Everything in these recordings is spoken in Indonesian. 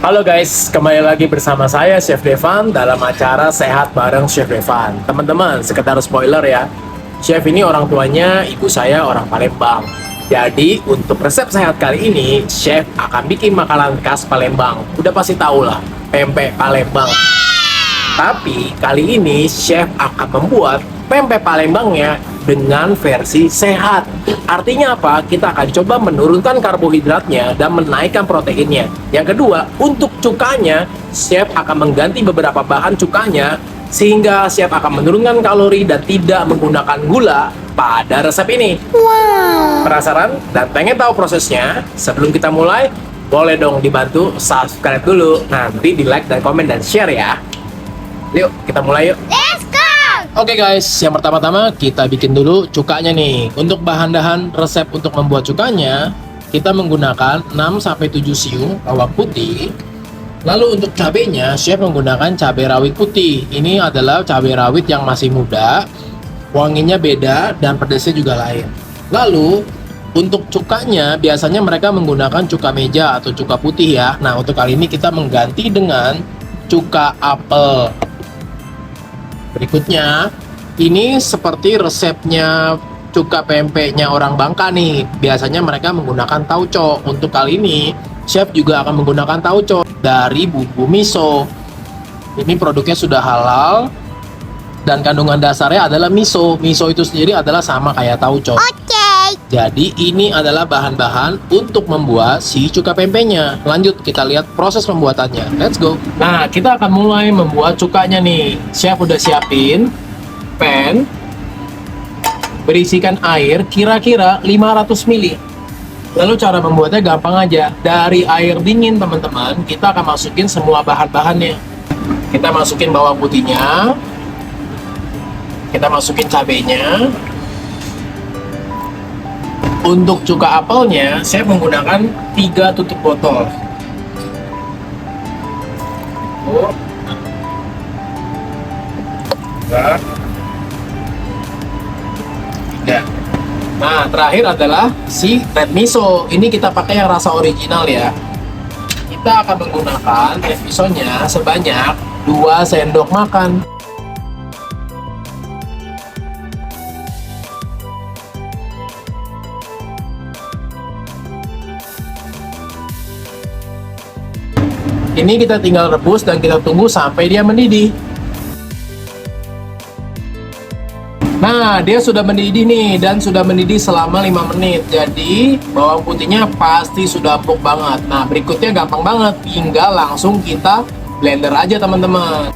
Halo guys, kembali lagi bersama saya Chef Devan dalam acara Sehat Bareng Chef Devan. Teman-teman, sekedar spoiler ya, Chef ini orang tuanya ibu saya orang Palembang. Jadi untuk resep sehat kali ini, Chef akan bikin makanan khas Palembang. Udah pasti tahu lah, pempek Palembang. Tapi kali ini Chef akan membuat pempek Palembangnya dengan versi sehat. Artinya apa? Kita akan coba menurunkan karbohidratnya dan menaikkan proteinnya. Yang kedua, untuk cukanya, Chef akan mengganti beberapa bahan cukanya sehingga Chef akan menurunkan kalori dan tidak menggunakan gula pada resep ini. Wow. Penasaran dan pengen tahu prosesnya? Sebelum kita mulai, boleh dong dibantu subscribe dulu. Nanti di like dan komen dan share ya. Yuk, kita mulai yuk. Let's go. Oke guys, yang pertama-tama kita bikin dulu cukanya nih. Untuk bahan-bahan resep untuk membuat cukanya, kita menggunakan 6-7 siung bawang putih. Lalu untuk cabenya, Chef menggunakan cabai rawit putih. Ini adalah cabai rawit yang masih muda, wanginya beda dan pedasnya juga lain. Lalu untuk cukanya, biasanya mereka menggunakan cuka meja atau cuka putih ya. Nah, untuk kali ini kita mengganti dengan cuka apel. Berikutnya, ini seperti resepnya cuka pempeknya orang Bangka nih. Biasanya mereka menggunakan tauco. Untuk kali ini, Chef juga akan menggunakan tauco dari bumbu miso. Ini produknya sudah halal dan kandungan dasarnya adalah miso. Miso itu sendiri adalah sama kayak tauco. Oke. Jadi ini adalah bahan-bahan untuk membuat si cuka pempeknya. Lanjut kita lihat proses pembuatannya. Let's go. Nah, kita akan mulai membuat cukanya nih. Chef udah siapin pan, berisikan air kira-kira 500 ml. Lalu cara membuatnya gampang aja. Dari air dingin teman-teman, kita akan masukin semua bahan-bahannya. Kita masukin bawang putihnya, kita masukin cabenya. Untuk cuka apelnya, saya menggunakan 3 tutup botol. Ya. Nah, terakhir adalah si red miso. Ini kita pakai yang rasa original ya. Kita akan menggunakan red misonya sebanyak 2 sendok makan. Ini kita tinggal rebus dan kita tunggu sampai dia mendidih. Nah, dia sudah mendidih nih dan sudah mendidih selama 5 menit. Jadi, bawang putihnya pasti sudah empuk banget. Nah, berikutnya gampang banget. Tinggal langsung kita blender aja, teman-teman.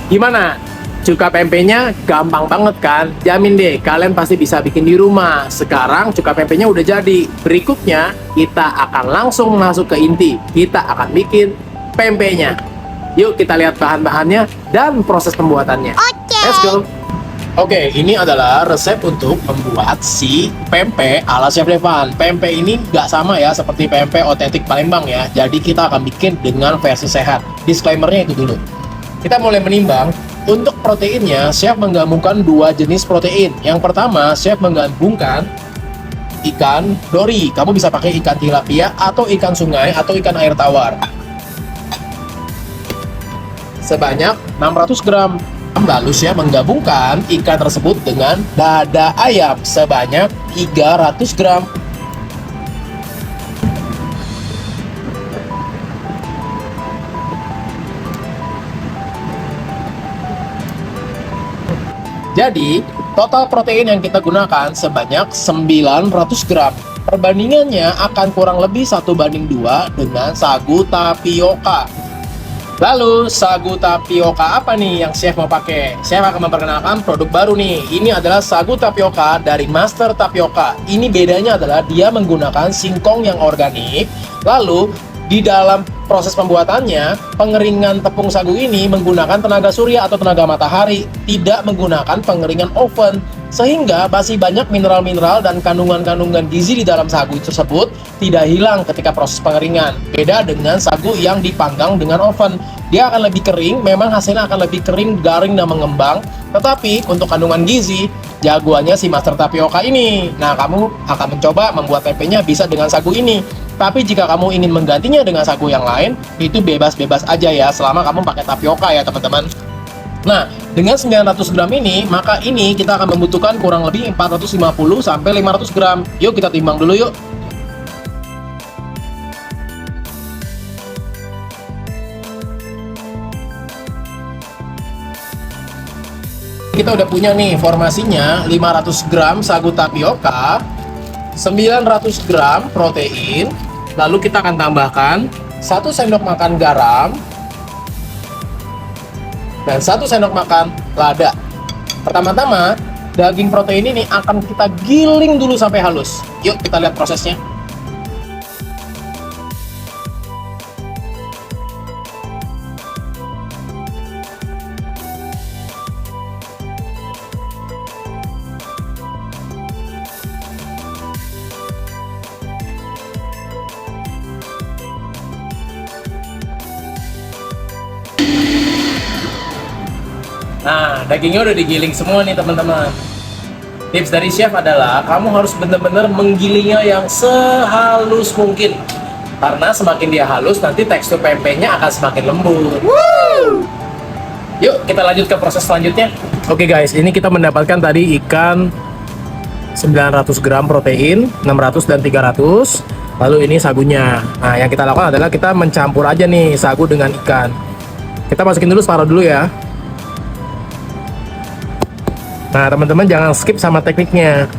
Gimana? Cuka pempeknya gampang banget kan? Jamin deh, kalian pasti bisa bikin di rumah. Sekarang cuka pempeknya udah jadi. Berikutnya, kita akan langsung masuk ke inti. Kita akan bikin pempeknya. Yuk kita lihat bahan-bahannya dan proses pembuatannya. Oke. Let's go! Oke, ini adalah resep untuk membuat si pempek ala Chef Devan. Pempek ini nggak sama ya seperti pempek otentik Palembang ya. Jadi kita akan bikin dengan versi sehat. Disclaimer-nya itu dulu. Kita mulai menimbang. Untuk proteinnya, Chef menggabungkan 2 jenis protein. Yang pertama, Chef menggabungkan ikan dori. Kamu bisa pakai ikan tilapia atau ikan sungai atau ikan air tawar. Sebanyak 600 gram. Lalu Chef menggabungkan ikan tersebut dengan dada ayam sebanyak 300 gram. Jadi, total protein yang kita gunakan sebanyak 900 gram. Perbandingannya akan kurang lebih 1:2 dengan sagu tapioka. Lalu, sagu tapioka apa nih yang Chef mau pakai? Chef akan memperkenalkan produk baru nih. Ini adalah sagu tapioka dari Master Tapioka. Ini bedanya adalah dia menggunakan singkong yang organik. Lalu, di dalam proses pembuatannya, pengeringan tepung sagu ini menggunakan tenaga surya atau tenaga matahari, tidak menggunakan pengeringan oven. Sehingga masih banyak mineral-mineral dan kandungan-kandungan gizi di dalam sagu tersebut tidak hilang ketika proses pengeringan. Beda dengan sagu yang dipanggang dengan oven. Dia akan lebih kering, memang hasilnya akan lebih kering, garing, dan mengembang. Tetapi untuk kandungan gizi, jagoannya si Master Tapioka ini. Nah, kamu akan mencoba membuat tempenya bisa dengan sagu ini. Tapi jika kamu ingin menggantinya dengan sagu yang lain, itu bebas-bebas aja ya, selama kamu pakai tapioka ya teman-teman. Nah, dengan 900 gram ini, maka ini kita akan membutuhkan kurang lebih 450 sampai 500 gram. Yuk kita timbang dulu yuk. Kita udah punya nih formasinya 500 gram sagu tapioka, 900 gram protein, lalu kita akan tambahkan 1 sendok makan garam, dan 1 sendok makan lada. Pertama-tama, daging protein ini akan kita giling dulu sampai halus. Yuk kita lihat prosesnya. Nah, dagingnya udah digiling semua nih teman-teman. Tips dari chef adalah kamu harus benar-benar menggilingnya yang sehalus mungkin. Karena semakin dia halus, nanti tekstur pempeknya akan semakin lembut. Woo! Yuk, kita lanjut ke proses selanjutnya. Oke guys, ini kita mendapatkan tadi ikan 900 gram protein, 600 dan 300. Lalu ini sagunya. Nah, yang kita lakukan adalah kita mencampur aja nih sagu dengan ikan. Kita masukin dulu separuh dulu ya. Nah teman-teman jangan skip sama tekniknya.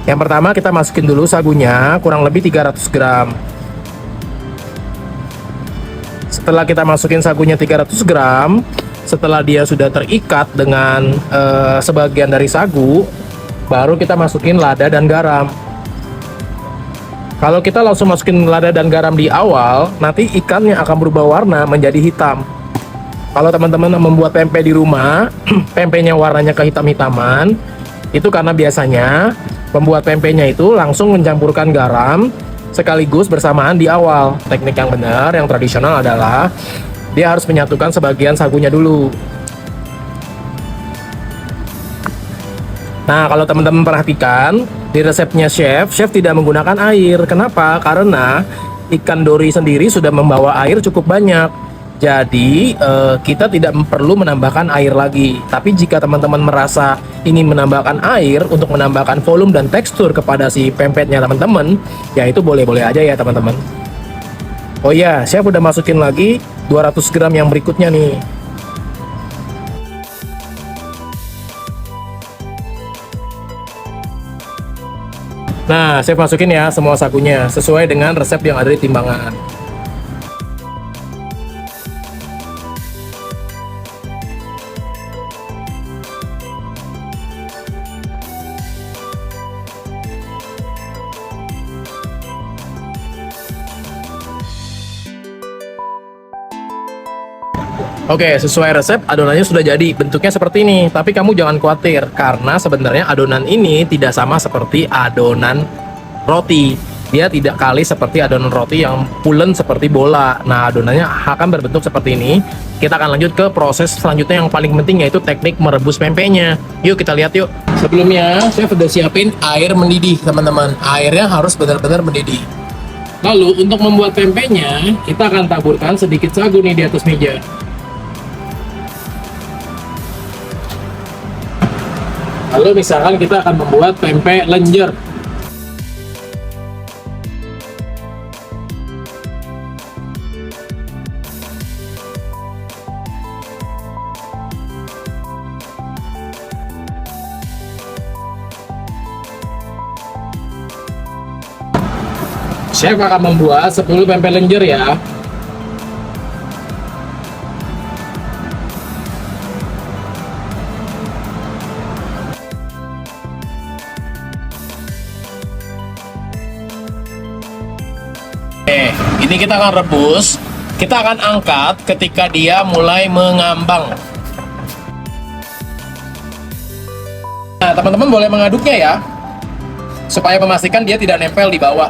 Yang pertama kita masukin dulu sagunya kurang lebih 300 gram. Setelah kita masukin sagunya 300 gram, setelah dia sudah terikat dengan sebagian dari sagu, baru kita masukin lada dan garam. Kalau kita langsung masukin lada dan garam di awal, nanti ikannya akan berubah warna menjadi hitam. Kalau teman-teman membuat pempek di rumah, pempeknya warnanya kehitam-hitaman, itu karena biasanya pembuat pempeknya itu langsung mencampurkan garam sekaligus bersamaan di awal. Teknik yang benar, yang tradisional adalah dia harus menyatukan sebagian sagunya dulu. Nah, kalau teman-teman perhatikan, di resepnya chef tidak menggunakan air. Kenapa? Karena ikan dori sendiri sudah membawa air cukup banyak. Jadi kita tidak perlu menambahkan air lagi. Tapi jika teman-teman merasa ini menambahkan air untuk menambahkan volume dan tekstur kepada si pempeknya teman-teman, ya itu boleh-boleh aja ya teman-teman. Oh iya, saya udah masukin lagi 200 gram yang berikutnya nih. Nah, saya masukin ya semua sagunya sesuai dengan resep yang ada di timbangan. Oke, sesuai resep adonannya sudah jadi, bentuknya seperti ini. Tapi kamu jangan khawatir, karena sebenarnya adonan ini tidak sama seperti adonan roti. Dia tidak kalis seperti adonan roti yang pulen seperti bola. Nah, adonannya akan berbentuk seperti ini. Kita akan lanjut ke proses selanjutnya yang paling penting, yaitu teknik merebus pempeknya. Yuk kita lihat yuk. Sebelumnya, saya sudah siapin air mendidih teman-teman. Airnya harus benar-benar mendidih. Lalu untuk membuat pempeknya, kita akan taburkan sedikit sagu nih di atas meja. Lalu misalkan kita akan membuat pempek lenjer. Chef akan membuat 10 pempek lenjer ya. Ini kita akan rebus, kita akan angkat ketika dia mulai mengambang. Nah, teman-teman boleh mengaduknya ya, supaya memastikan dia tidak nempel di bawah.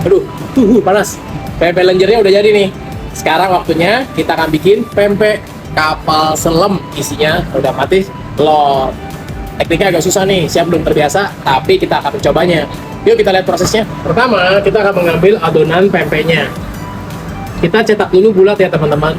Aduh, panas. Pempek lenjernya udah jadi nih. Sekarang waktunya kita akan bikin pempek kapal selam. Isinya udah mati telur. Tekniknya agak susah nih, saya belum terbiasa, tapi kita akan mencobanya. Yuk kita lihat prosesnya. Pertama, kita akan mengambil adonan pempeknya. Kita cetak dulu bulat ya teman-teman.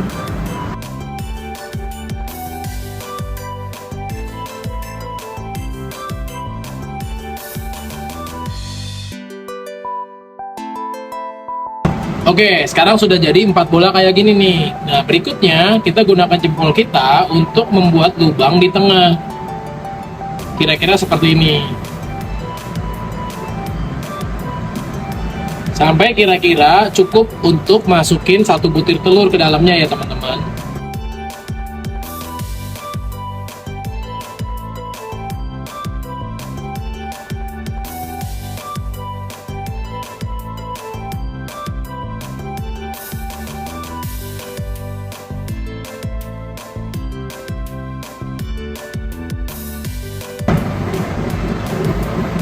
Oke, sekarang sudah jadi 4 bola kayak gini nih. Nah, berikutnya kita gunakan jempol kita untuk membuat lubang di tengah. Kira-kira seperti ini. Sampai kira-kira cukup untuk masukin 1 butir telur ke dalamnya ya teman-teman.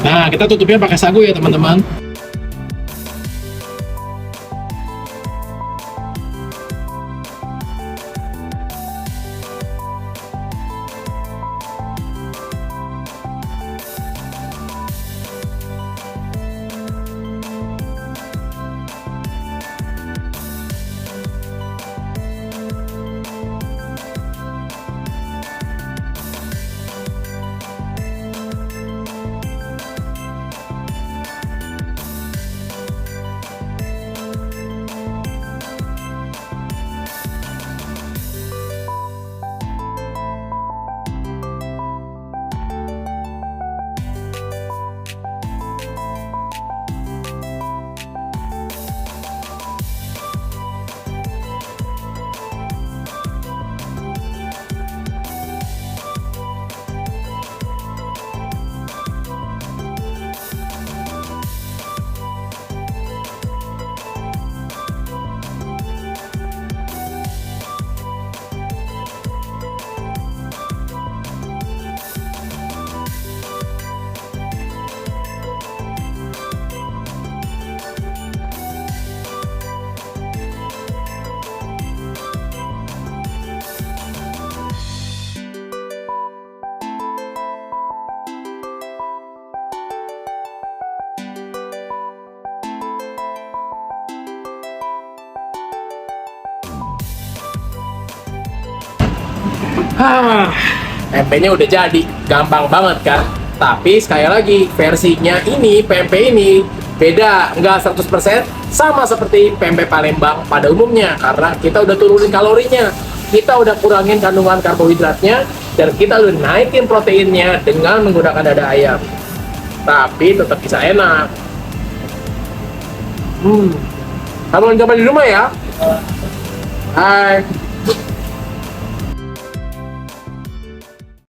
Nah, kita tutupnya pakai sagu ya teman-teman. Pempeknya udah jadi, gampang banget kan? Tapi sekali lagi, versinya ini, pempek ini beda, nggak 100% sama seperti pempek Palembang pada umumnya, karena kita udah turunin kalorinya, kita udah kurangin kandungan karbohidratnya, dan kita udah naikin proteinnya dengan menggunakan dada ayam. Tapi tetap bisa enak. Kamu coba di rumah ya. Hai.